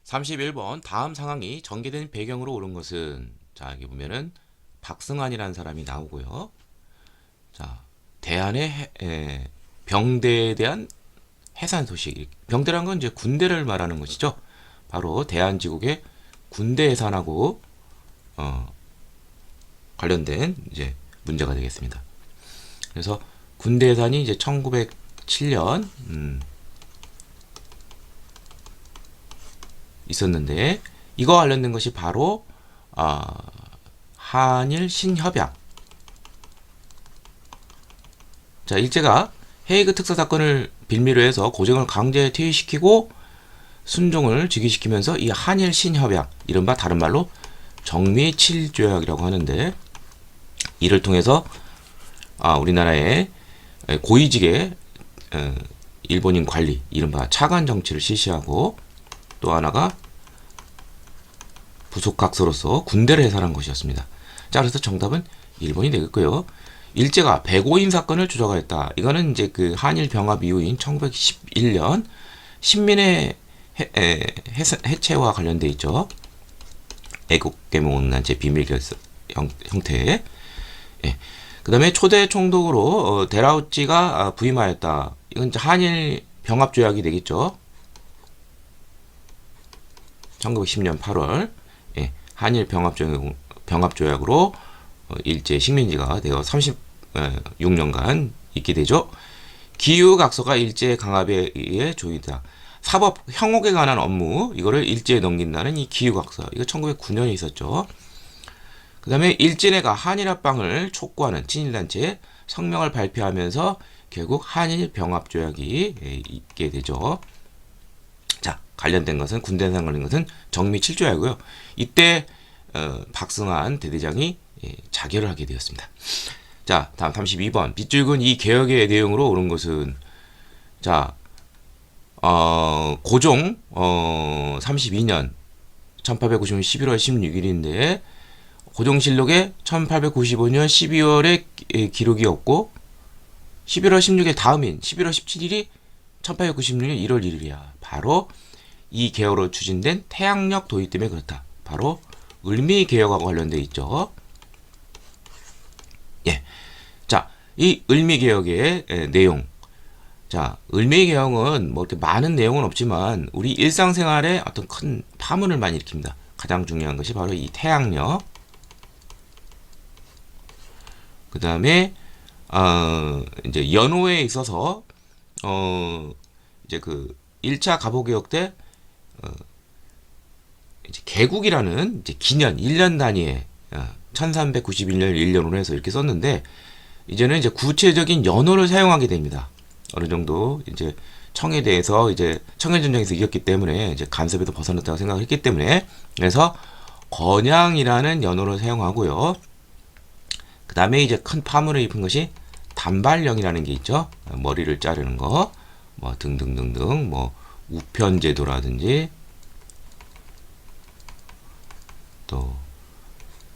31번 다음 상황이 전개된 배경으로 옳은 것은 자 여기 보면은 박승환이라는 사람이 나오고요. 자 대한의 병대에 대한 해산 소식. 병대란 건 이제 군대를 말하는 것이죠. 바로 대한제국의 군대 해산하고 관련된 이제 문제가 되겠습니다. 그래서 군대 해산이 이제 1907년 있었는데 이거 관련된 것이 바로 한일 신협약. 자 일제가 헤이그 특사 사건을 빌미로 해서 고종을 강제 퇴위시키고 순종을 즉위시키면서 이 한일 신협약, 이른바 다른 말로 정미 7조약이라고 하는데 이를 통해서 우리나라의 고위직의 일본인 관리, 이른바 차관 정치를 실시하고 또 하나가 부속각서로서 군대를 해산한 것이었습니다. 자, 그래서 정답은 1번이 되겠고요. 일제가 백오인 사건을 조작하였다. 이거는 이제 그 한일 병합 이후인 1911년 신민의 해체와 관련돼 있죠. 애국개몽난제 비밀결서 형태. 예. 그 다음에 초대 총독으로 데라우찌가 부임하였다. 이건 이제 한일 병합 조약이 되겠죠. 1910년 8월 한일 병합 조약으로 일제 식민지가 되어 36년간 있게 되죠. 기후각서가 일제 강압에 의해 조이다. 사법 형옥에 관한 업무 이거를 일제에 넘긴다는 이 기후각서, 이거 1909년에 있었죠. 그 다음에 일진회가 한일 합방을 촉구하는 친일단체 성명을 발표하면서 결국 한일 병합조약이 있게 되죠. 자, 관련된 것은 군대에서 관련된 것은 정미 7조약이고요. 이때 박승환 대대장이 자결을 하게 되었습니다. 자, 다음 32번. 빗줄근 이 개혁의 내용으로 옳은 것은 자, 고종 32년 1895년 11월 16일인데 고종실록에 1895년 12월에 기록이 없고 11월 16일 다음인 11월 17일이 1896년 1월 1일이야. 바로 이 개혁으로 추진된 태양력 도입 때문에 그렇다. 바로 을미개혁하고 관련돼 있죠. 예. 자, 이 을미개혁의 내용. 자, 을미개혁은 뭐 이렇게 많은 내용은 없지만 우리 일상생활에 어떤 큰 파문을 많이 일으킵니다. 가장 중요한 것이 바로 이 태양력. 그 다음에 이제 연호에 있어서 이제 그 1차 갑오개혁 때 이제 개국이라는 이제 기년 1년 단위의 1391년 1년으로 해서 이렇게 썼는데 이제는 이제 구체적인 연호를 사용하게 됩니다. 어느 정도 이제 청에 대해서 이제 청일전쟁에서 이겼기 때문에 이제 간섭에도 벗어났다고 생각을 했기 때문에 그래서 건양이라는 연호를 사용하고요. 그 다음에 이제 큰 파문을 입은 것이 단발령이라는 게 있죠. 머리를 자르는 거, 뭐 등등등등, 뭐 우편제도라든지 또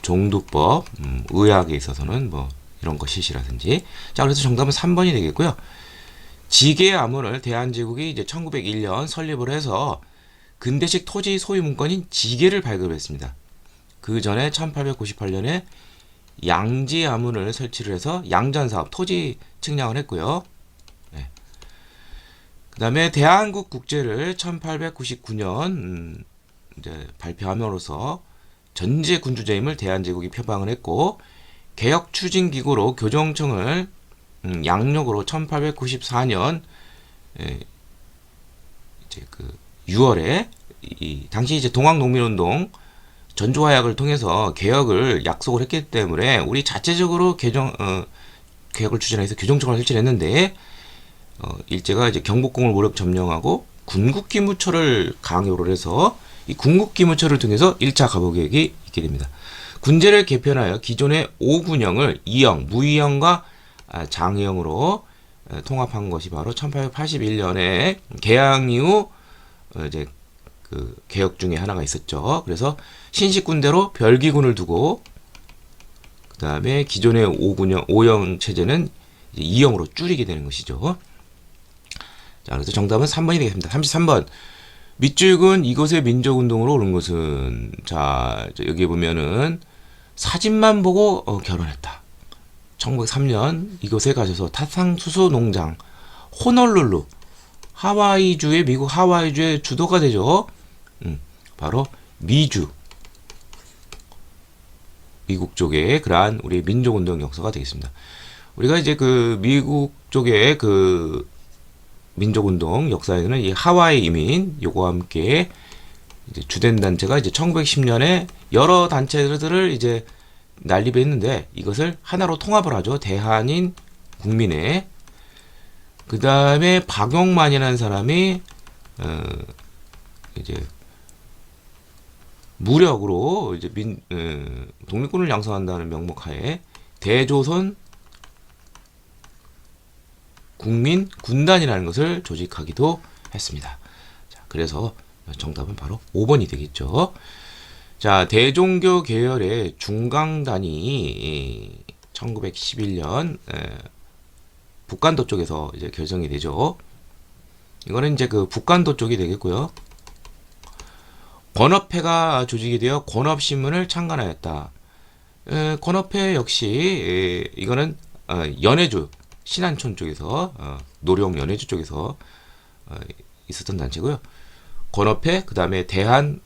종두법, 의학에 있어서는 뭐 이런 거 실시라든지. 자, 그래서 정답은 3번이 되겠고요. 지계 암호를 대한제국이 이제 1901년 설립을 해서 근대식 토지 소유 문건인 지계를 발급했습니다. 그 전에 1898년에 양지 암문을 설치를 해서 양전사업 토지 측량을 했고요. 네. 그 다음에 대한국 국제를 1899년 이제 발표함으로써 전제 군주제임을 대한제국이 표방을 했고 개혁 추진 기구로 교정청을 양력으로 1894년 이제 그 6월에 당시 이제 동학농민운동 전조화약을 통해서 개혁을 약속을 했기 때문에 우리 자체적으로 개혁을 추진해서 교정청을 설치했는데 일제가 이제 경복궁을 무력 점령하고 군국기무처를 강요를 해서 이 군국기무처를 통해서 1차 갑오개혁이 있게 됩니다. 군제를 개편하여 기존의 5군형을 2형, 무이형과 장형으로 통합한 것이 바로 1881년에 개항 이후 이제 그 개혁 중에 하나가 있었죠. 그래서 신식군대로 별기군을 두고 그 다음에 기존의 5형 체제는 2형으로 줄이게 되는 것이죠. 자, 그래서 정답은 3번이 되겠습니다. 33번. 밑줄근 이것의 민족운동으로 오른 것은, 자, 여기 보면은 사진만 보고 결혼했다. 1903년 이곳에 가셔서 타상수수 농장 호놀룰루, 하와이주의, 미국 하와이주의 주도가 되죠. 바로 미국 쪽의 그러한 우리 민족운동 역사가 되겠습니다. 우리가 이제 그 미국 쪽의 그 민족운동 역사에는 이 하와이 이민 요거와 함께 이제 주된 단체가 이제 1910년에 여러 단체들을 이제 난립했는데 이것을 하나로 통합을 하죠. 대한인 국민회. 그 다음에 박용만이라는 사람이 이제 무력으로 이제 독립군을 양성한다는 명목하에 대조선 국민 군단이라는 것을 조직하기도 했습니다. 자, 그래서 정답은 바로 5번이 되겠죠. 자, 대종교 계열의 중강단이 1911년 북간도 쪽에서 이제 결성이 되죠. 이거는 이제 그 북간도 쪽이 되겠고요. 권업회가 조직이 되어 권업신문을 창간하였다. 권업회 역시 이거는 연해주 신안촌 쪽에서 노령 연해주 쪽에서 있었던 단체고요. 권업회, 그 다음에 대한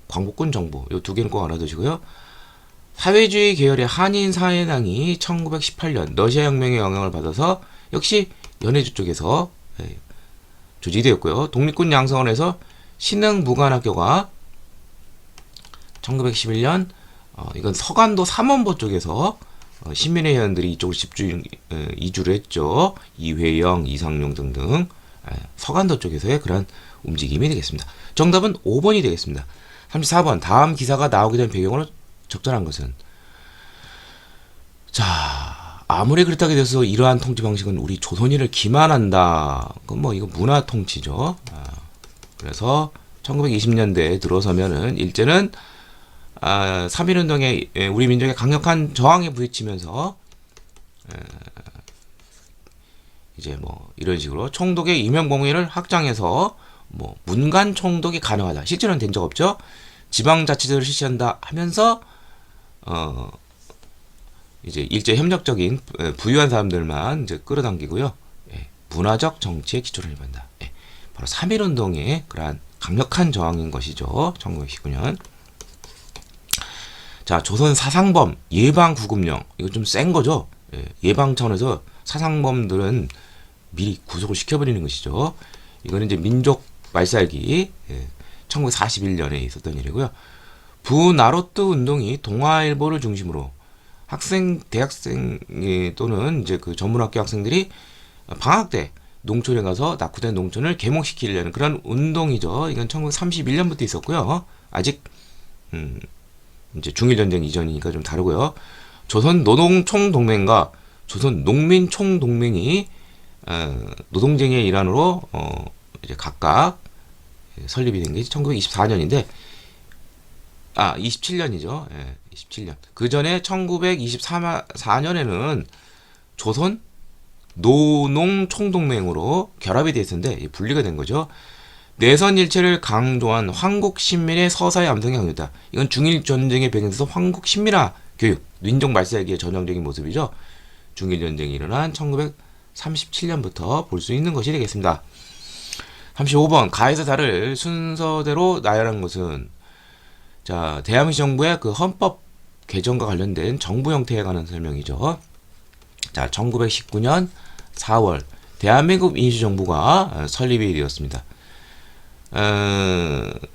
광복군 정부, 이 두 개는 꼭 알아두시고요. 사회주의 계열의 한인사회당이 1918년 러시아 혁명의 영향을 받아서 역시 연해주 쪽에서 조직이 되었고요. 독립군 양성원에서 신흥무관학교가 1911년 이건 서간도 삼원보 쪽에서 신민회 회원들이 이쪽으로 이주를 했죠. 이회영, 이상용 등등 서간도 쪽에서의 그런 움직임이 되겠습니다. 정답은 5번이 되겠습니다. 34번 다음 기사가 나오게 된 배경으로 적절한 것은, 자, 아무리 그렇다고 해서 이러한 통치 방식은 우리 조선인을 기만한다. 그건 뭐 이거 문화 통치죠. 그래서 1920년대에 들어서면은 일제는 3.1운동에 우리 민족의 강력한 저항에 부딪히면서 이제 뭐 이런 식으로 총독의 임명공의를 확장해서 뭐 문간 총독이 가능하다. 실제로는 된 적 없죠. 지방자치제를 실시한다 하면서 이제 일제 협력적인 부유한 사람들만 이제 끌어당기고요. 문화적 정치의 기초를 일반다. 바로 3.1운동의 그러한 강력한 저항인 것이죠. 1919년. 자, 조선 사상범 예방 구금령. 이거 좀 센 거죠. 예방 차원에서 사상범들은 미리 구속을 시켜버리는 것이죠. 이거는 이제 민족 말살기 1941년에 있었던 일이고요. 부나로트 운동이 동아일보를 중심으로 대학생 또는 이제 그 전문학교 학생들이 방학 때 농촌에 가서 낙후된 농촌을 개목시키려는 그런 운동이죠. 이건 1931년부터 있었고요. 아직 이제 중일전쟁 이전이니까 좀 다르고요. 조선 노동총동맹과 조선 농민총동맹이 노동쟁의 일환으로 이제 각각 설립이 된 게 1924년인데 27년이죠. 27년. 그 전에 1924년에는 조선 노농총동맹으로 결합이 되어 있었는데 분리가 된 거죠. 내선 일체를 강조한 황국 신민의 서사의 암성이 강조다. 이건 중일 전쟁의 배경에서 황국 신민화 교육, 민족 말살기의 전형적인 모습이죠. 중일 전쟁이 일어난 1937년부터 볼 수 있는 것이 되겠습니다. 35번 가에서 달을 순서대로 나열한 것은, 자, 대한민국 정부의 그 헌법 개정과 관련된 정부 형태에 관한 설명이죠. 자, 1919년 4월 대한민국 민주정부가 설립이 되었습니다.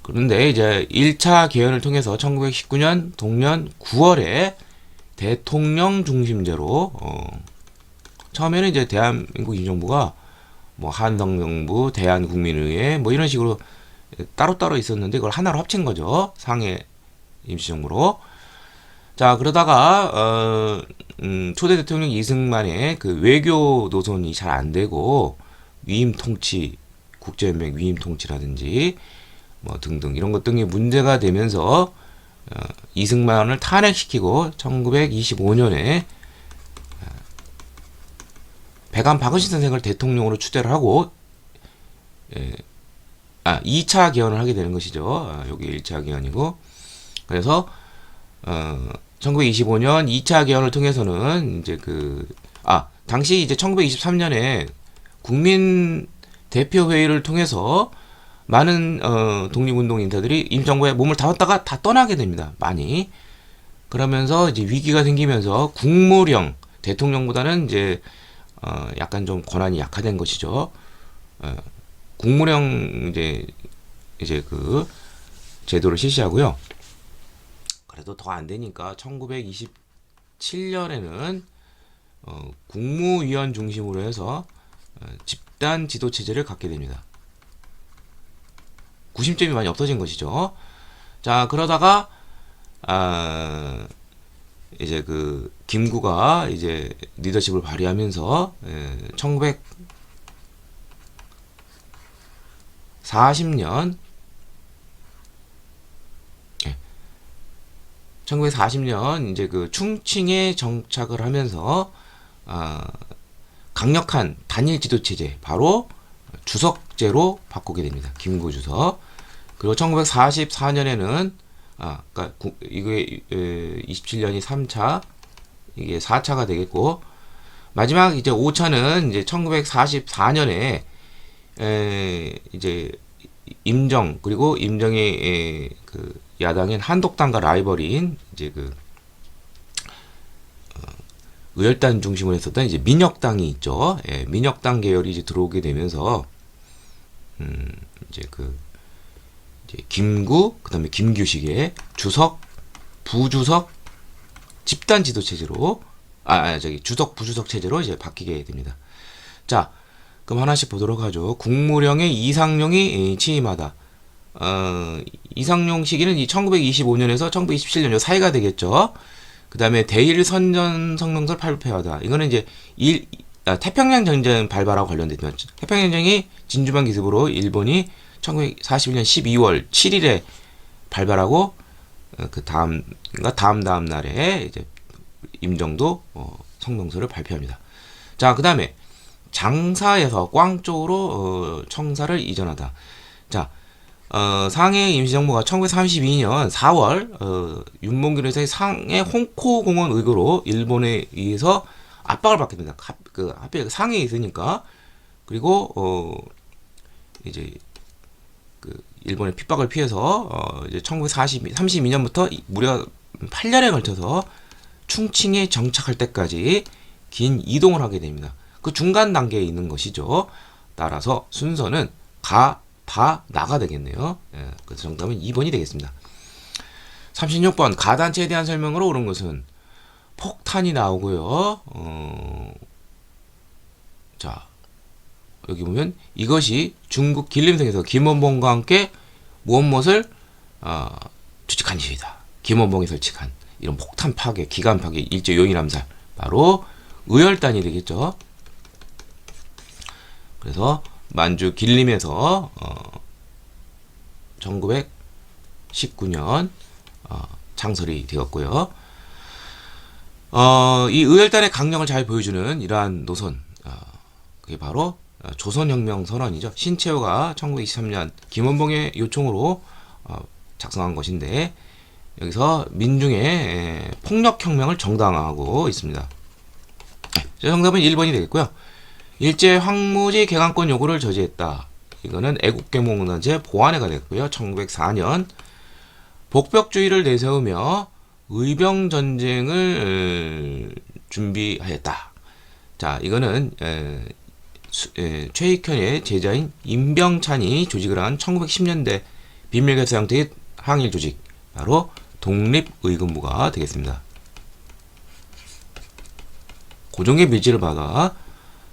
그런데 이제 1차 개헌을 통해서 1919년 동년 9월에 대통령 중심제로 처음에는 이제 대한민국 민주정부가 뭐 한성정부, 대한국민의회 뭐 이런 식으로 따로따로 있었는데 그걸 하나로 합친 거죠. 상해 임시정부로. 자, 그러다가 초대 대통령 이승만의 그 외교 노선이 잘 안 되고 위임 통치, 국제연맹 위임 통치라든지 뭐 등등 이런 것 등이 문제가 되면서 이승만을 탄핵시키고 1925년에 배관 박은신 선생을 대통령으로 추대를 하고 2차 개헌을 하게 되는 것이죠. 여기 1차 개헌이고. 그래서 1925년 2차 개헌을 통해서는 이제 당시 이제 1923년에 국민 대표 회의를 통해서 많은 독립운동 인사들이 임정부에 몸을 담았다가 다 떠나게 됩니다. 많이. 그러면서 이제 위기가 생기면서 국무령, 대통령보다는 이제 약간 좀 권한이 약화된 것이죠. 국무령 이제 그 제도를 실시하고요. 그래도 더 안 되니까 1927년에는 국무위원 중심으로 해서 집단 지도 체제를 갖게 됩니다. 구심점이 많이 없어진 것이죠. 자, 그러다가 이제 그 김구가 이제 리더십을 발휘하면서 1940년 이제 그 충칭에 정착을 하면서 강력한 단일 지도 체제, 바로 주석제로 바꾸게 됩니다. 김구 주석. 그리고 1944년에는 그러니까 이게 27년이 3차, 이게 4차가 되겠고, 마지막 이제 5차는 이제 1944년에 이제 임정, 그리고 임정의 그 야당인 한독당과 라이벌인 이제 그 의열단 중심으로 했었던 이제 민혁당이 있죠. 민혁당 계열이 이제 들어오게 되면서 이제 이제 김구, 그다음에 김규식의 주석, 부주석 집단 지도 체제로 주석 부주석 체제로 이제 바뀌게 됩니다. 자, 그럼 하나씩 보도록 하죠. 국무령의 이상용이 취임하다. 이상용 시기는 1925년에서 1927년 요 사이가 되겠죠. 그 다음에 대일 선전 성명서를 발표하다. 이거는 이제 태평양 전쟁 발발하고 관련됐죠. 태평양 전쟁이 진주만 기습으로 일본이 1941년 12월 7일에 발발하고 그 다음 날에 이제 임정도 성명서를 발표합니다. 자, 그 다음에 장사에서 꽝 쪽으로 청사를 이전하다. 자, 상해 임시정부가 1932년 4월 윤봉길 회사의 상해 홍코공원 의거로 일본에 의해서 압박을 받게 됩니다. 하필 상해에 있으니까. 그리고 이제 그 일본의 핍박을 피해서 이제 1932년부터 무려 8년에 걸쳐서 충칭에 정착할 때까지 긴 이동을 하게 됩니다. 그 중간 단계에 있는 것이죠. 따라서 순서는 나가 되겠네요. 그래서 정답은 2번이 되겠습니다. 36번 가단체에 대한 설명으로 옳은 것은 폭탄이 나오고요. 자, 여기 보면 이것이 중국 길림성에서 김원봉과 함께 무엇을 추측한 일이다. 김원봉이 설치한 이런 폭탄 파괴, 기관 파괴, 일제 요인 암살, 바로 의열단이 되겠죠. 그래서 만주 길림에서 1919년 창설이 되었고요. 이 의열단의 강력을 잘 보여주는 이러한 노선, 그게 바로 조선혁명 선언이죠. 신채호가 1923년 김원봉의 요청으로 작성한 것인데, 여기서 민중의 폭력혁명을 정당화하고 있습니다. 정답은 1번이 되겠고요. 일제 황무지 개강권 요구를 저지했다. 이거는 애국개몽단체 보완회가 됐고요. 1904년 복벽주의를 내세우며 의병전쟁을 준비하였다. 자, 이거는 최익현의 제자인 임병찬이 조직을 한 1910년대 비밀결사 형태의 항일 조직, 바로 독립의금부가 되겠습니다. 고종의 밀지를 받아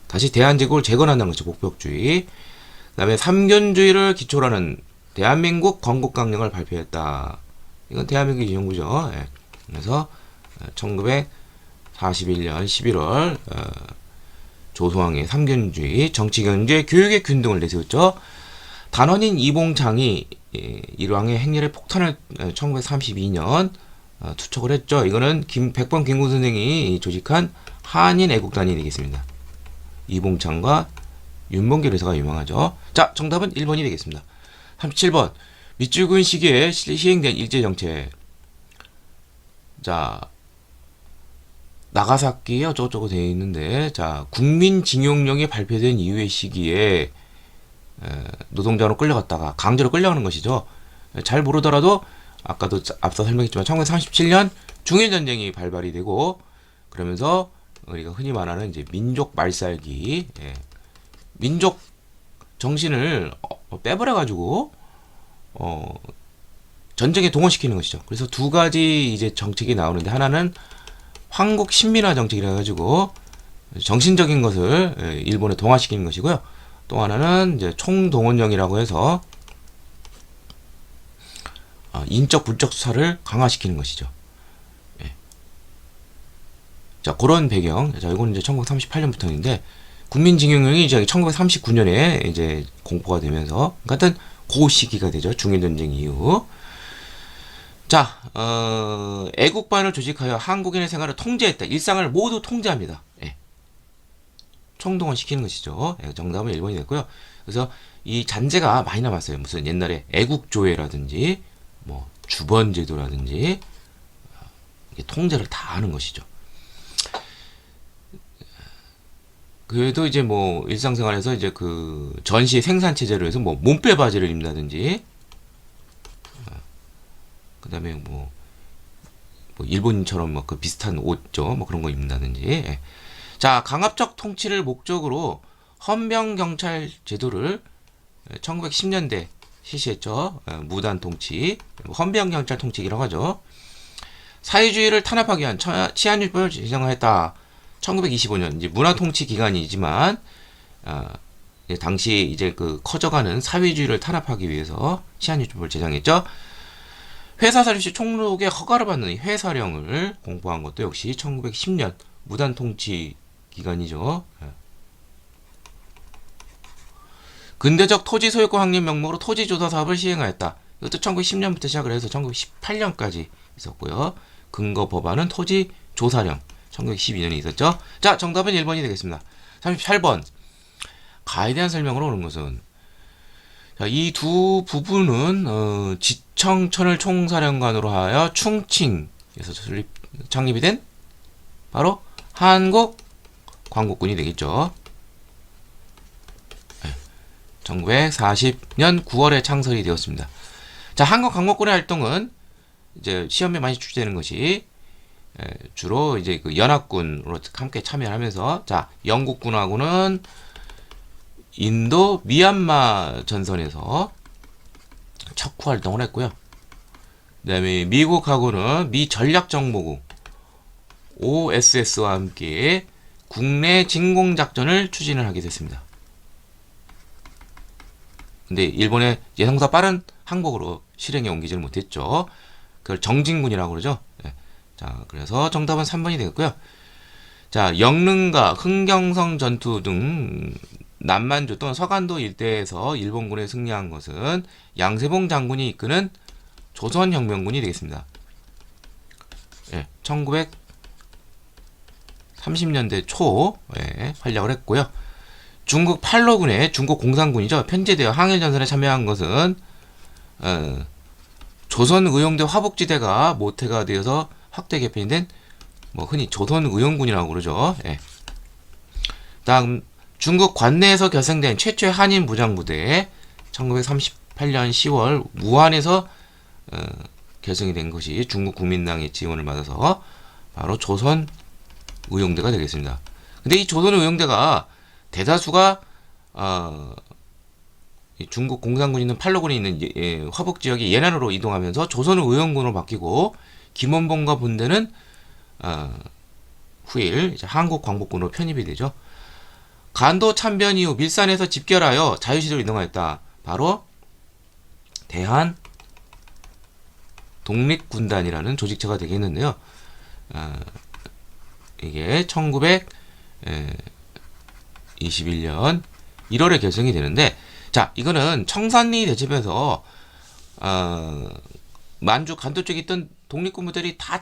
다시 대한제국을 재건한다는 것이 복벽주의. 그 다음에 삼견주의를 기초로 하는 대한민국 건국강령을 발표했다. 이건 대한민국 이정부죠. 그래서 1941년 11월 조소왕의 삼견주의, 정치경제, 교육의 균등을 내세웠죠. 단원인 이봉창이 일왕의 행렬의 폭탄을 1932년 투척을 했죠. 이거는 백범 김구 선생이 조직한 한인 애국단이 되겠습니다. 이봉창과 윤봉길 의사가 유명하죠. 자, 정답은 1번이 되겠습니다. 37번. 밑줄근 시기에 시행된 일제정책. 자, 나가사키 어쩌고저쩌고 되어 있는데, 자, 국민징용령이 발표된 이후의 시기에 노동자로 끌려갔다가 강제로 끌려가는 것이죠. 잘 모르더라도 아까도 앞서 설명했지만 1937년 중일전쟁이 발발이 되고, 그러면서 우리가 흔히 말하는 이제 민족 말살기, 민족 정신을 빼버려가지고 전쟁에 동원시키는 것이죠. 그래서 두 가지 이제 정책이 나오는데, 하나는 황국 신민화 정책이라 가지고 정신적인 것을 일본에 동화시키는 것이고요. 또 하나는 이제 총동원령이라고 해서 인적 물적 수사를 강화시키는 것이죠. 자, 그런 배경. 자, 이건 이제 1938년부터인데, 국민징용령이 이제 1939년에 이제 공포가 되면서, 같은 그 시기가 되죠. 중일전쟁 이후. 자, 애국반을 조직하여 한국인의 생활을 통제했다. 일상을 모두 통제합니다. 총동원 시키는 것이죠. 정답은 1번이 됐고요. 그래서 이 잔재가 많이 남았어요. 무슨 옛날에 애국조회라든지, 뭐, 주번제도라든지, 통제를 다 하는 것이죠. 그래도 이제 뭐 일상생활에서 이제 그 전시 생산 체제로 해서 뭐 몸빼 바지를 입는다든지, 그다음에 뭐 일본처럼 뭐 그 비슷한 옷죠, 뭐 그런 거 입는다든지. 자, 강압적 통치를 목적으로 헌병 경찰 제도를 1910년대 실시했죠. 무단 통치, 헌병 경찰 통치기라고 하죠. 사회주의를 탄압하기 위한 치안율법을 제정했다. 1925년 이제 문화 통치 기간이지만 당시 이제 그 커져가는 사회주의를 탄압하기 위해서 치안율법을 제정했죠. 회사 사립 시 총록의 허가를 받는 회사령을 공포한 것도 역시 1910년 무단 통치 기간이죠. 근대적 토지 소유권 확립 명목으로 토지 조사 사업을 시행하였다. 이것도 1910년부터 시작을 해서 1918년까지 있었고요. 근거 법안은 토지 조사령 1912년에 있었죠. 자, 정답은 1번이 되겠습니다. 38번. 가에 대한 설명으로 오는 것은, 자, 이 두 부분은 지청천을 총사령관으로 하여 충칭에서 창립이 된 바로 한국 광복군이 되겠죠. 1940년 9월에 창설이 되었습니다. 자, 한국 광복군의 활동은 이제 시험에 많이 출제되는 것이 주로 이제 그 연합군으로 함께 참여하면서, 자, 영국군하고는 인도 미얀마 전선에서 척후 활동을 했고요. 그다음에 미국하고는 미 전략정보국 OSS와 함께 국내 진공 작전을 추진을 하게 됐습니다. 근데 일본의 예상보다 빠른 항복으로 실행에 옮기지를 못했죠. 그걸 정진군이라고 그러죠. 자, 그래서 정답은 3번이 되겠고요. 자, 영릉과 흥경성 전투 등 남만주 또는 서간도 일대에서 일본군에 승리한 것은 양세봉 장군이 이끄는 조선혁명군이 되겠습니다. 1930년대 초에 활약을 했고요. 중국 팔로군의 중국 공산군이죠. 편제되어 항일전선에 참여한 것은 조선의용대 화북지대가 모태가 되어서 확대 개편이 된 뭐 흔히 조선의용군이라고 그러죠. 다음 중국 관내에서 결성된 최초의 한인 무장부대 1938년 10월 무안에서 결성이 된 것이 중국 국민당의 지원을 받아서 바로 조선의용대가 되겠습니다. 근데 이 조선의용대가 대다수가 중국 공산군이 있는 팔로군이 있는 화북 지역이 예난으로 이동하면서 조선의용군으로 바뀌고, 김원봉과 분대는 후일 이제 한국 광복군으로 편입이 되죠. 간도 참변 이후 밀산에서 집결하여 자유시대로 이동하였다. 바로 대한 독립군단이라는 조직체가 되겠는데요. 이게 1921년 1월에 결성이 되는데, 자, 이거는 청산리 대첩에서 만주 간도 쪽에 있던 독립군부들이 다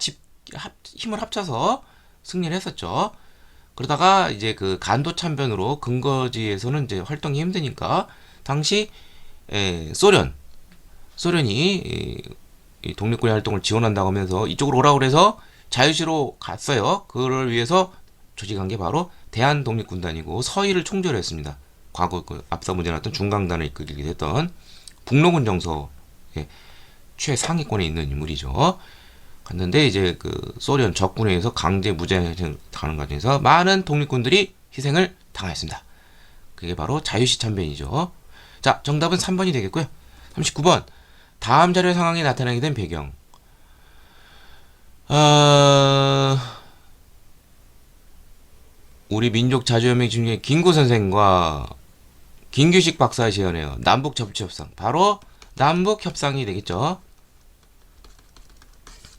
힘을 합쳐서 승리를 했었죠. 그러다가 이제 그 간도 참변으로 근거지에서는 이제 활동이 힘드니까 당시 소련, 소련이 이 독립군의 활동을 지원한다고 하면서 이쪽으로 오라고 그래서 자유시로 갔어요. 그를 위해서 조직한 게 바로 대한독립군단이고 서해를 총괄했습니다. 과거 그 앞서 문제 나왔던 중강단을 이끌기도 했던 북로군 정서의 최상위권에 있는 인물이죠. 갔는데 이제 그 소련 적군에 의해서 강제 무장을 당하는 과정에서 많은 독립군들이 희생을 당하였습니다. 그게 바로 자유시 참변이죠. 자, 정답은 3번이 되겠고요. 39번. 다음 자료 상황이 나타나게 된 배경. 우리 민족 자주연맹 중에 김구 선생과 김규식 박사의 제안이에요. 남북 접촉협상. 바로 남북 협상이 되겠죠.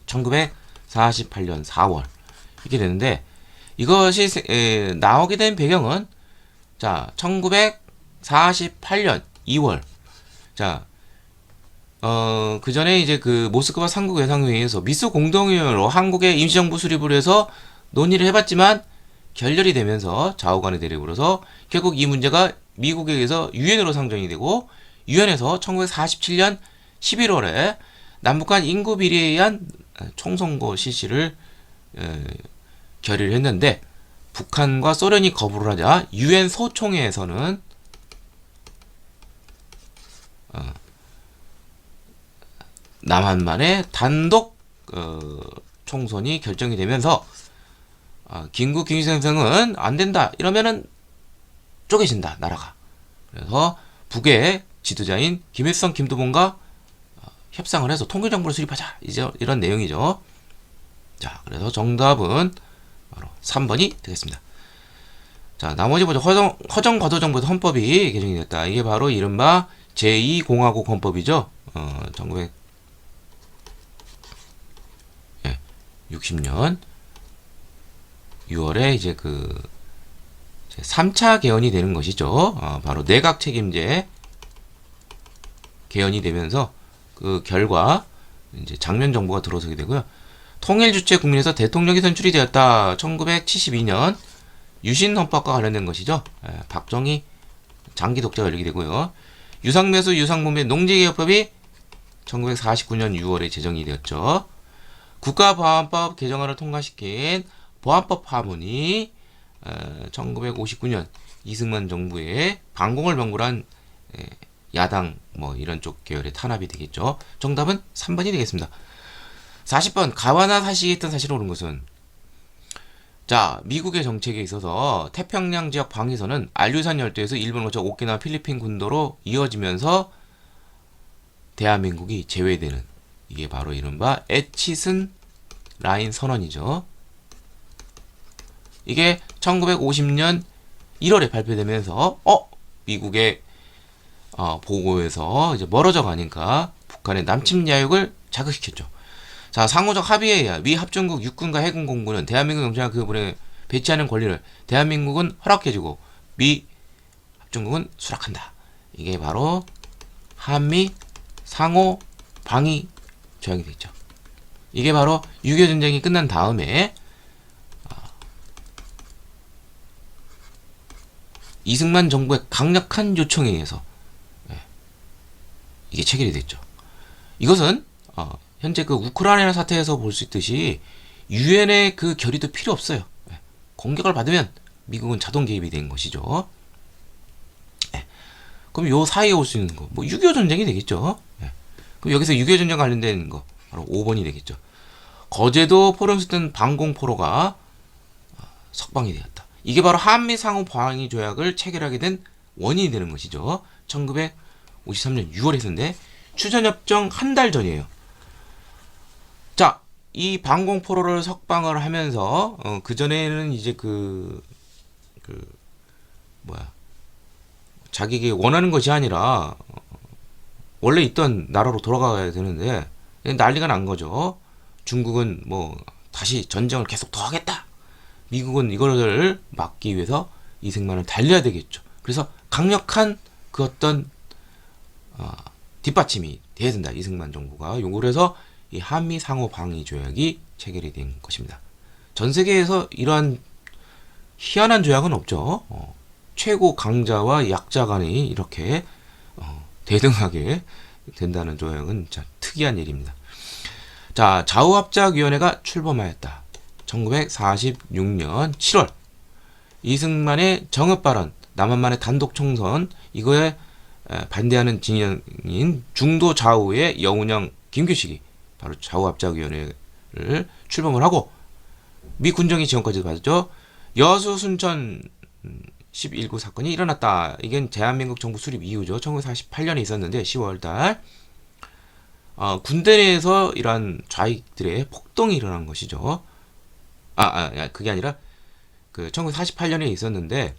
1948년 4월 이렇게 되는데 이것이 나오게 된 배경은 자 1948년 2월 자 그 전에 이제 그 모스크바 삼국 외상회의에서 미소 공동의원으로 한국의 임시정부 수립을 해서 논의를 해봤지만 결렬이 되면서 좌우간의 대립을 벌어서 결국 이 문제가 미국에 의해서 유엔으로 상정이 되고 유엔에서 1947년 11월에 남북 간 인구 비리에 의한 총선거 실시를 결의를 했는데 북한과 소련이 거부를 하자 유엔 소총회에서는 남한만의 단독 총선이 결정이 되면서 김구 김일성은 안 된다 이러면은 쪼개진다 나라가. 그래서 북의 지도자인 김일성 김두봉과 협상을 해서 통일정부를 수립하자 이제 이런 내용이죠. 자, 그래서 정답은 바로 3번이 되겠습니다. 자, 나머지 보죠. 허정과도정부에서 헌법이 개정이 됐다. 이게 바로 이른바 제2공화국 헌법이죠. 1960년 6월에 이제 그 3차 개헌이 되는 것이죠. 바로 내각 책임제 개헌이 되면서 그 결과 이제 장면 정부가 들어서게 되고요. 통일 주체 국민에서 대통령이 선출이 되었다. 1972년 유신 헌법과 관련된 것이죠. 박정희 장기 독재가 열리게 되고요. 유상매수 유상무매 농지개혁법이 1949년 6월에 제정이 되었죠. 국가보안법 개정안을 통과시킨 보안법 파문이 1959년 이승만 정부의 반공을 명분으로 한 야당 뭐 이런 쪽 계열의 탄압이 되겠죠. 정답은 3번이 되겠습니다. 40번 가와나 사시에 있던 사실을 옳은 것은 자 미국의 정책에 있어서 태평양 지역 방위선은 알류산 열도에서 일본 거쳐 오키나와 필리핀 군도로 이어지면서 대한민국이 제외되는 이게 바로 이른바 에치슨 라인 선언이죠. 이게 1950년 1월에 발표되면서 미국의 보고에서 이제 멀어져 가니까 북한의 남침 야욕을 자극시켰죠. 자, 상호적 합의에 의한 미 합중국 육군과 해군 공군은 대한민국 영토나 그 부분에 배치하는 권리를 대한민국은 허락해주고 미 합중국은 수락한다. 이게 바로 한미 상호 방위 조약이 되죠. 이게 바로 6.25 전쟁이 끝난 다음에 이승만 정부의 강력한 요청에 의해서 이게 체결이 됐죠. 이것은 현재 그 우크라이나 사태에서 볼 수 있듯이 유엔의 그 결의도 필요 없어요. 공격을 받으면 미국은 자동 개입이 된 것이죠. 그럼 요 사이에 올 수 있는 거, 뭐 6.25 전쟁이 되겠죠. 그럼 여기서 6.25 전쟁 관련된 거 바로 5번이 되겠죠. 거제도 포럼 쓰던 방공포로가 석방이 되었다. 이게 바로 한미 상호 방위 조약을 체결하게 된 원인이 되는 것이죠. 1953년 6월에 했는데 추전협정 한 달 전이에요. 자, 이 방공포로를 석방을 하면서 그 전에는 이제 자기가 원하는 것이 아니라 원래 있던 나라로 돌아가야 되는데 난리가 난 거죠. 중국은 뭐 다시 전쟁을 계속 더 하겠다. 미국은 이거를 막기 위해서 이승만을 달려야 되겠죠. 그래서 강력한 그 어떤 뒷받침이 돼야 된다. 이승만 정부가 요구를 해서 이 한미 상호 방위 조약이 체결이 된 것입니다. 전 세계에서 이러한 희한한 조약은 없죠. 최고 강자와 약자 간이 이렇게 대등하게 된다는 조항은 참 특이한 일입니다. 자, 좌우합작위원회가 출범하였다. 1946년 7월 이승만의 정읍 발언, 남한만의 단독 총선 이거에 반대하는 진영인 중도 좌우의 여운형 김규식이 바로 좌우합작위원회를 출범을 하고 미 군정이 지원까지 받았죠. 여수 순천 11구 사건이 일어났다. 이건 대한민국 정부 수립 이후죠. 1948년에 있었는데 10월달 군대 내에서 이러한 좌익들의 폭동이 일어난 것이죠. 그게 아니라 그 1948년에 있었는데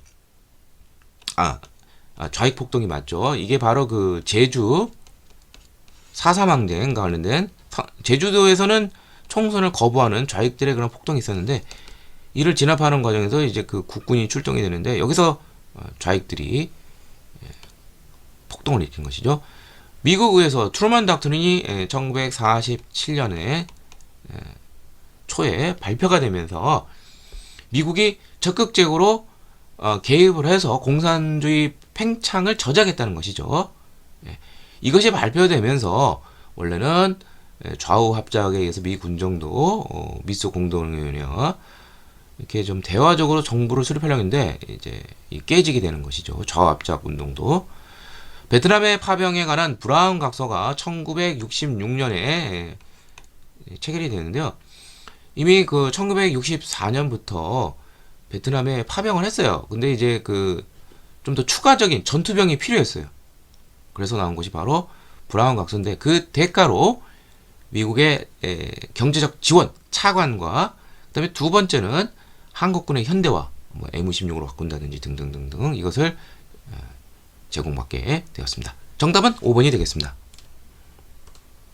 좌익 폭동이 맞죠. 이게 바로 그 제주 4.3 항쟁과 관련된 제주도에서는 총선을 거부하는 좌익들의 그런 폭동이 있었는데 이를 진압하는 과정에서 이제 그 국군이 출동이 되는데 여기서 좌익들이 폭동을 일으킨 것이죠. 미국 의회에서 트루먼 닥트린이 1947년에 초에 발표가 되면서 미국이 적극적으로 개입을 해서 공산주의 팽창을 저지하겠다는 것이죠. 이것이 발표되면서 원래는 좌우 합작에 의해서 미 군정도 미소 공동위원회와 이렇게 좀 대화적으로 정부를 수립하려고 했는데 이제 깨지게 되는 것이죠. 좌우 합작 운동도. 베트남의 파병에 관한 브라운 각서가 1966년에 체결이 되는데요. 이미 그 1964년부터 베트남에 파병을 했어요. 근데 이제 그 좀 더 추가적인 전투병이 필요했어요. 그래서 나온 것이 바로 브라운 각서인데 그 대가로 미국의 경제적 지원, 차관과 그다음에 두 번째는 한국군의 현대화, 뭐 M16으로 바꾼다든지 등등등등 이것을 제공받게 되었습니다. 정답은 5번이 되겠습니다.